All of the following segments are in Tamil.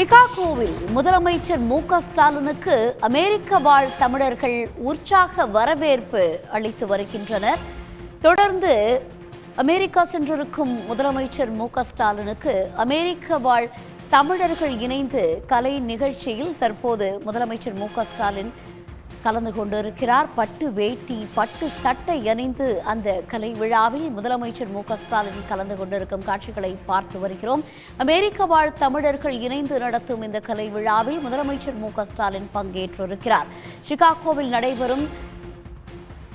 சிகாகோவில் முதலமைச்சர் மு.க. ஸ்டாலினுக்கு அமெரிக்க வாழ் தமிழர்கள் உற்சாக வரவேற்பு அளித்து வருகின்றனர். தொடர்ந்து அமெரிக்கா சென்றிருக்கும் முதலமைச்சர் மு.க. ஸ்டாலினுக்கு அமெரிக்க வாழ் தமிழர்கள் இணைந்து கலை நிகழ்ச்சியில் தற்போது முதலமைச்சர் மு.க. ஸ்டாலின் கலந்து கொண்டிருக்கிறார். பட்டு வேட்டி பட்டு சட்டை அணிந்து அந்த கலை விழாவில் முதலமைச்சர் மு.க. ஸ்டாலின் கலந்து கொண்டிருக்கும் காட்சிகளை பார்த்து வருகிறோம். அமெரிக்க வாழ் தமிழர்கள் இணைந்து நடத்தும் இந்த கலை விழாவில் முதலமைச்சர் மு.க. ஸ்டாலின் பங்கேற்றிருக்கிறார். சிகாகோவில் நடைபெறும்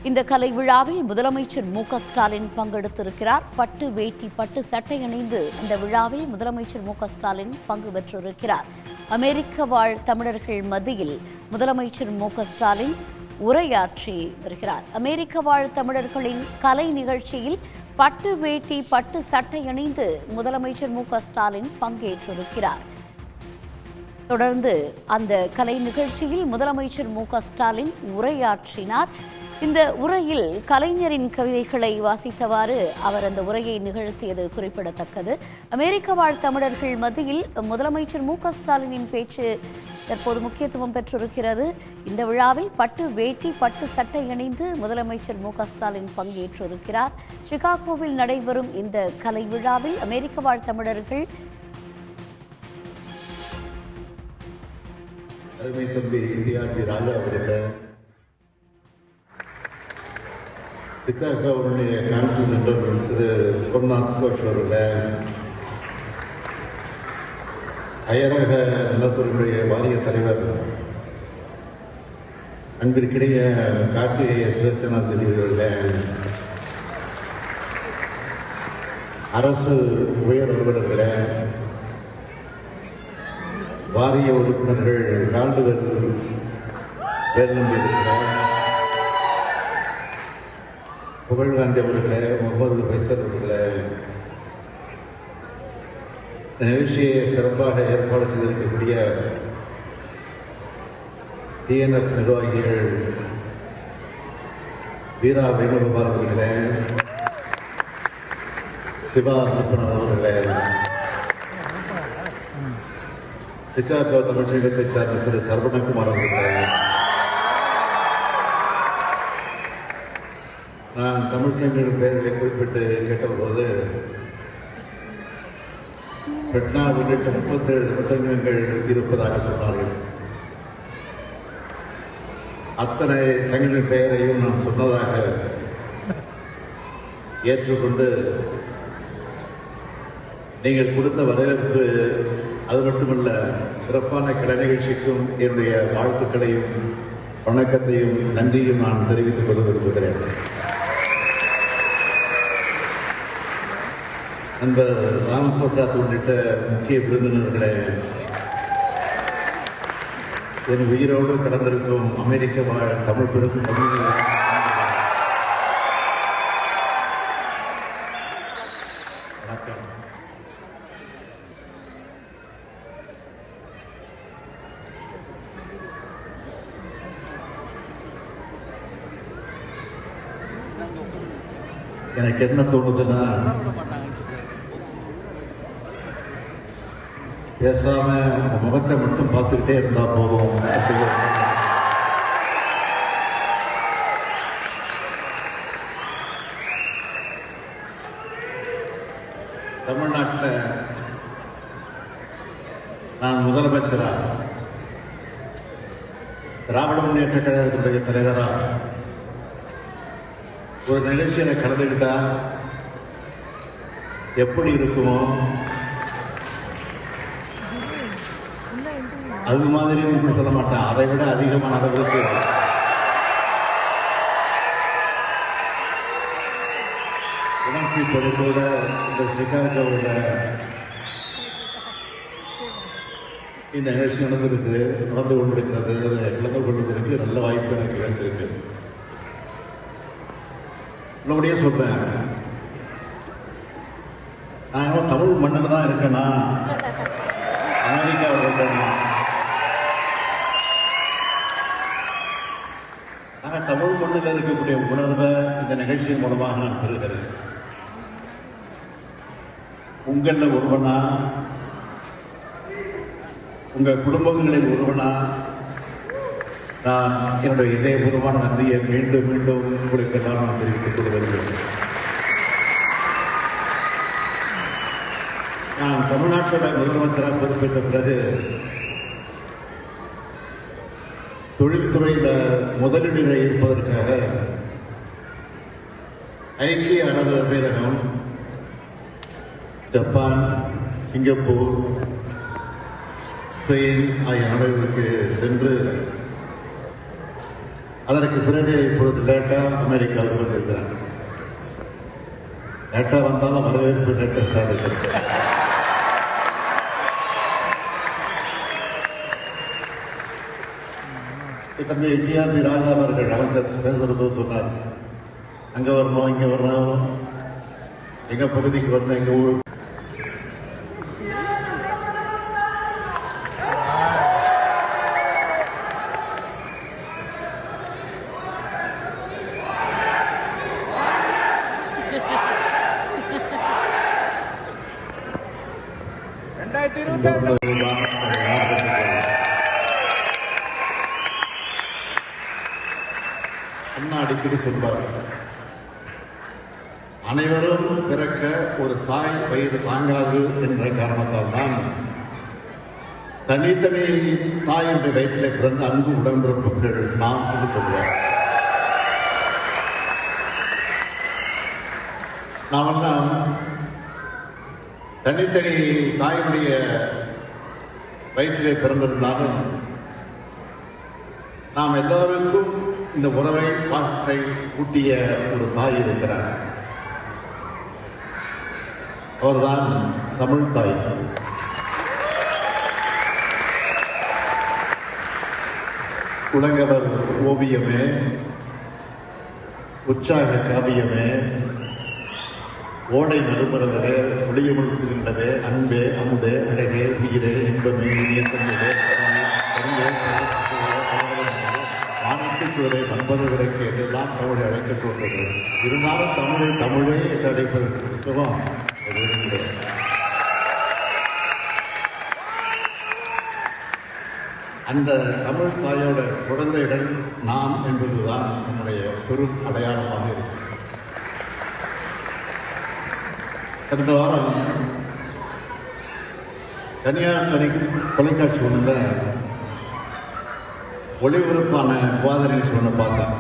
இந்த கலை விழாவில் முதலமைச்சர் மு.க. ஸ்டாலின் பங்கெடுத்திருக்கிறார். பட்டு வேட்டி பட்டு சட்டை அணிந்து அந்த விழாவில் முதலமைச்சர் மு.க. ஸ்டாலின் பங்கு பெற்றிருக்கிறார். அமெரிக்க வாழ் தமிழர்கள் மத்தியில் முதலமைச்சர் மு.க. ஸ்டாலின் உரையாற்றி வருகிறார். அமெரிக்க வாழ் தமிழர்களின் கலை நிகழ்ச்சியில் பட்டு வேட்டி பட்டு சட்டை அணிந்து முதலமைச்சர் மு.க. ஸ்டாலின் பங்கேற்றிருக்கிறார். தொடர்ந்து அந்த கலை நிகழ்ச்சியில் முதலமைச்சர் மு.க. ஸ்டாலின் உரையாற்றினார். இந்த உரையில் கலைஞரின் கவிதைகளை வாசித்தவாறு அவர் அந்த உரையை நிகழ்த்தியது குறிப்பிடத்தக்கது. அமெரிக்க வாழ் தமிழர்கள் மத்தியில் முதலமைச்சர் மு.க. ஸ்டாலினின் பேச்சு தற்போது முக்கியத்துவம் பெற்றிருக்கிறது. இந்த விழாவில் பட்டு வேட்டி பட்டு சட்டை அணிந்து முதலமைச்சர் மு.க. ஸ்டாலின் பங்கேற்றிருக்கிறார். சிகாகோவில் நடைபெறும் இந்த கலை விழாவில் அமெரிக்க வாழ் தமிழர்கள் சிகாகோவுடைய கான்சல் ஜெனரல் திரு சோம்நாத் கோஷ் அவர்கள், அயரக நலத்துறையுடைய வாரிய தலைவர் அன்பிற்கிடைய கார்த்திகேய சிவசேனாதிபதி அவர்கள், அரசு உயர் அலுவலர்களே, வாரிய உறுப்பினர்கள், கால்டுவெல் வேலுநம்பியிருக்கிறார், புகழ்காந்தி அவர்களே, முகமது பைசர் அவர்களே, நிகழ்ச்சியை சிறப்பாக ஏற்பாடு செய்திருக்கக்கூடிய டிஎன்எஃப் நிர்வாகிகள் வீரா வேணுகோபால் அவர்களே, சிவா நிபுணர் அவர்களே, சிகாகோ தமிழ்ச்சங்கத்தைச் சார்ந்த திரு சரவணகுமார் அவர்களே, நான் தமிழ்ச்சங்கங்களின் பெயர்களை குறிப்பிட்டு கேட்டபோது பெட்னா உள்ளிட்ட 37 புத்தகங்கள் இருப்பதாக சொன்னார்கள். அத்தனை சங்கங்களின் பெயரையும் நான் சொன்னதாக ஏற்றுக்கொண்டு நீங்கள் கொடுத்த வரவேற்பு அது மட்டுமல்ல, சிறப்பான கலை நிகழ்ச்சிக்கும் என்னுடைய வாழ்த்துக்களையும் வணக்கத்தையும் நன்றியும் நான் தெரிவித்துக் கொள்ள விரும்புகிறேன். நண்பர் ராம் பிரசாத் உள்ளிட்ட முக்கிய விருந்தினர்களே, என் உயிரோடு கலந்திருக்கும் அமெரிக்க வாழ் தமிழ் பெரும் வணக்கம். எனக்கு என்ன தோணுதுன்னா, பேசாம முகத்தை மட்டும் பார்த்துக்கிட்டே இருந்தா போதும். தமிழ்நாட்டில் நான் முதலமைச்சரா, திராவிட முன்னேற்ற கழகத்தினுடைய தலைவரா ஒரு நிகழ்ச்சியில கலந்துக்கிட்டா எப்படி இருக்குமோ அது மாதிரி கூட சொல்ல மாட்டேன், அதை விட அதிகமான அளவுக்கு உணர்ச்சி பெருக்கோட இந்த சிகாகோவில் இந்த நிகழ்ச்சி நடந்து கொண்டிருக்கிறது. கலந்து கொள்வதற்கு நல்ல வாய்ப்பு எனக்கு கிடைச்சிருக்கு. நல்லபடியே சொல்றேன், நான் இன்னும் தமிழ் மண்ணில் தான் இருக்கேன்னா அமெரிக்காவில் இருக்கேன்னா, தமிழ் மண்ணில் இருக்கக்கூடிய உணர்வை இந்த நிகழ்ச்சியின் மூலமாக நான் பெறுகிறேன். உங்களில் ஒருவனா உங்கள் குடும்பங்களில் ஒருவனா நான் என்னுடைய இதயபூர்வமான நன்றியை மீண்டும் மீண்டும் உங்களுக்கு எல்லாம் நான் தெரிவித்துக் கொள்கிறேன். நான் தமிழ்நாட்டோட முதலமைச்சராக பொறுப்பேற்ற பிறகு தொழில்துறையில் முதலீடுகளை ஈர்ப்பதற்காக ஐக்கிய அரபு அமீரகம், ஜப்பான், சிங்கப்பூர், ஸ்பெயின் ஆகிய நாடுகளுக்கு சென்று அதற்கு பிறகு இப்பொழுது லேட்டா அமெரிக்காவுக்கு வந்திருக்கிறார். லேட்டா வந்தாலும் வரவேற்பு லேட்டஸ்டாக இருக்கிறது. தம்பி டிஆர்பி ராஜா அவர்கள் அமைச்சர் பேசுறது சொன்னார், அங்க வரணும் இங்க வரணும், எங்க பகுதிக்கு வரணும், எங்க ஊருக்கு. அண்ணா அடிக்கடி சொல்வார், அனைவரும் பிறக்க ஒரு தாய் வயிறு தாங்காது என்ற காரணத்தால் தான் தனித்தனி தாயுடைய வயிற்றில் பிறந்த அன்பு உடன்பிறப்புகள் நாம் என்று சொல்வார். நாமெல்லாம் தனித்தனி தாயுடைய வயிற்றிலே பிறந்திருந்தாலும் நாம் எல்லோருக்கும் இந்த உறவை பாசத்தை ஊட்டிய ஒரு தாய் இருக்கிறார். அவர்தான் தமிழ் தாய். உலகவர் ஓவியமே, உற்சாக காவியமே, ஓடை நடுமரவரே, ஒளியமுழுக்குகின்றவே, அன்பே, அமுதே, அழகே, உயிரே, இன்பமே, இனிய தமிழே, ஆனத்துக்குவரை பண்பதுகளுக்கு என்றெல்லாம் தமிழை அழைக்க தோன்றது. இருந்தாலும் தமிழே என்று அழைப்பதற்கு புத்தகம் அந்த தமிழ் தாயோட குழந்தைகள் நாம் என்பதுதான் நம்முடைய பெரும் அடையாளமாக இருக்கு. கடந்த வாரம் தனியார் தொலைக்காட்சி ஒன்றில் ஒளிபரப்பான விவாத நிகழ்ச்சி ஒன்று பார்த்தேன்.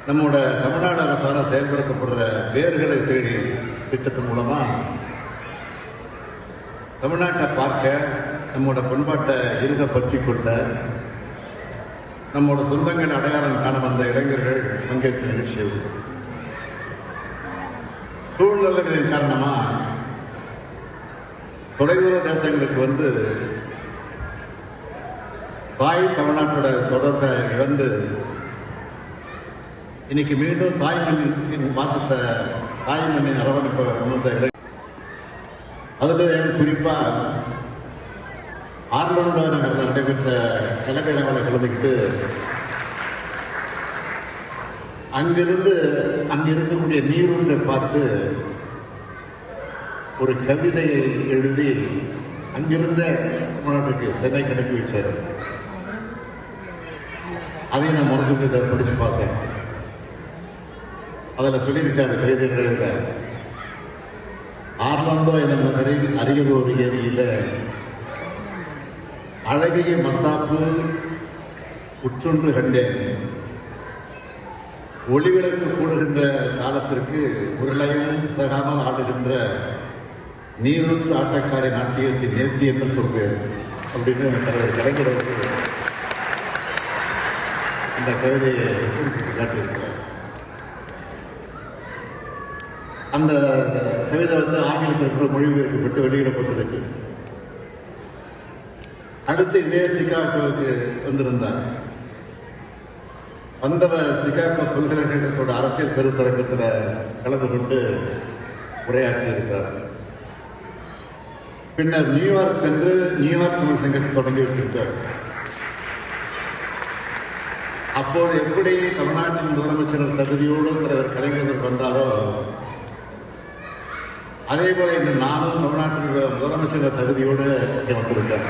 நம்மோட தமிழ்நாடு அரசால் செயல்படுத்தப்படுற வேர்களை தேடி திட்டத்தின் மூலமா தமிழ்நாட்டை பார்க்க, நம்மோட பண்பாட்டை இருக பற்றி கொள்ள, நம்மோட சொந்தங்கள் அடையாளம் காண வந்த இளைஞர்கள் பங்கேற்ற நிகழ்ச்சி. சூழ்நிலைகளின் காரணமா தொலைதூர தேசங்களுக்கு வந்து தாய் தமிழ்நாட்டோட தொடர்பை இழந்து இன்னைக்கு மீண்டும் தாய்மண்ணின் வாசத்தை, தாய்மண்ணின் அரவணைப்பை உணர்ந்த இளைஞர். அதில் குறிப்பா ஆர்லாண்டோ நகரில் நடைபெற்ற கலப்பேடங்களை கலந்துக்கிட்டு அங்கிருந்து அங்கு இருக்கக்கூடிய நீரூற்றை பார்த்து ஒரு கவிதையை எழுதி அங்கிருந்த தமிழ்நாட்டுக்கு சென்னைக்கு அனுப்பி வச்சார். அதையும் நான் மனசுக்கு படிச்சு பார்த்தேன். அதில் சொல்லியிருக்காரு கவிதைகளை, ஆர்லாந்தோ எனும் நகரில் அரியதோர் ஏரியில அழகிய மத்தாப்பு உற்றொன்று கண்டேன். ஒளிவிளக்கு கூடுகின்ற காலத்திற்கு உருளையும் சகாமல் ஆடுகின்ற நீரூற்று ஆட்டக்காரி நாட்டியத்தின் நேர்த்தி என்ன சொல்வேன் அப்படின்னு தலைவர் கலைஞர் இந்த கவிதையை காட்டியிருக்கிறார். அந்த கவிதை வந்து ஆங்கிலத்திற்கு மொழிபெயர்க்கப்பட்டு வெளியிடப்பட்டிருக்கு. அடுத்து இதே சிகாகோவுக்கு வந்திருந்தார். வந்தவர் சிகாகோ பல்கலைக்கழகத்தோட அரசியல் கருத்தரங்கத்தில் கலந்து கொண்டு உரையாற்றி இருக்கிறார். பின்னர் நியூயார்க் சென்று நியூயார்க் தமிழ் சங்கத்தை தொடங்கி வச்சிருக்கார். அப்போது எப்படி தமிழ்நாட்டின் முதலமைச்சர் தகுதியோடு தலைவர் கலைஞர் வந்தாரோ அதே போல இன்று நானும் தமிழ்நாட்டில் முதலமைச்சர் தகுதியோடு இங்கே வந்திருக்கேன்.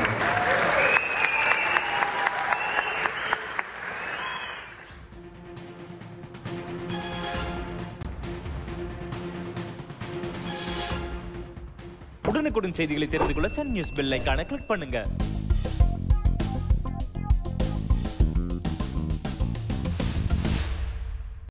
உடனுக்குடன் செய்திகளை தெரிந்து கொள்ள சன் நியூஸ் பெல் ஐகானை கிளிக் பண்ணுங்க.